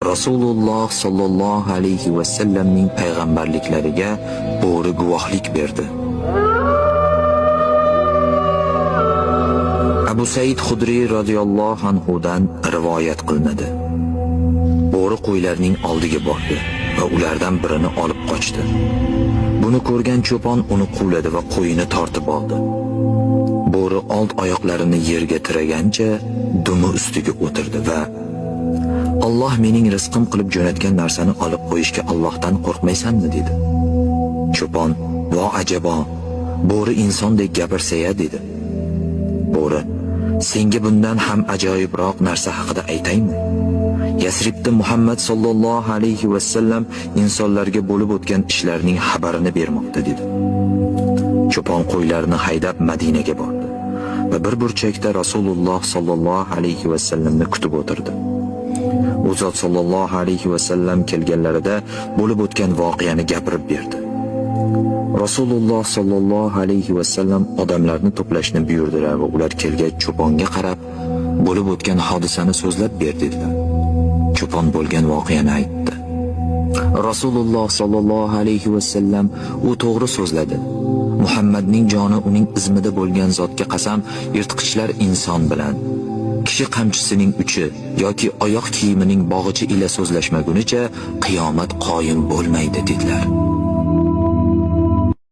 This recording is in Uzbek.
Rasululloh sallallohu alayhi va sallamning payg'ambarliklariga bo'ri guvohlik berdi. Abu Said Xudri radhiyallohu anhu dan rivoyat qilinadi. Bo'ri qo'ylarning oldiga bordi va ulardan birini olib qochdi. Buni ko'rgan cho'pon uni quvladi va qo'yini tortib oldi. Bo'ri old oyoqlarini yerga tiragancha dumi ustiga o'tirdi va Alloh mening rizqim qilib jo'natgan narsani olib qo'yishga Allohdan qo'rqmaysanmi dedi. Cho'pon, "Vo ajabo, bo'ri insondek gapirsa-ya" dedi. Bo'ri, "Senga bundan ham ajoyibroq narsa haqida aytaymi? Yasribda Muhammad sallallohu alayhi va sallam insonlarga bo'lib o'tgan ishlarning xabarini bermoqda" dedi. Cho'pon qo'ylarini haydab Madinaga bordi va bir burchakda Rasululloh sallallohu alayhi va sallamni kutib o'tirdi. U zot sallallohu alayhi va sallam kelganlarida bo'lib o'tgan voqeani gapirib berdi. Rasululloh sallallohu alayhi va sallam odamlarni to'plashni buyurdilar va ular kelgach cho'ponga qarab, bo'lib o'tgan hodisani so'zlab berdilar. Cho'pon bo'lgan voqeani aytdi. Rasululloh sallallohu alayhi va sallam u to'g'ri so'zladi. Muhammadning joni uning izmida bo'lgan zotga qasam, yirtqichlar inson bilan kishi qamchisining uchi yoki oyoq kiyimining bog'ichi ila so'zlashmagunicha qiyomat qoyim bo'lmaydi dedilar.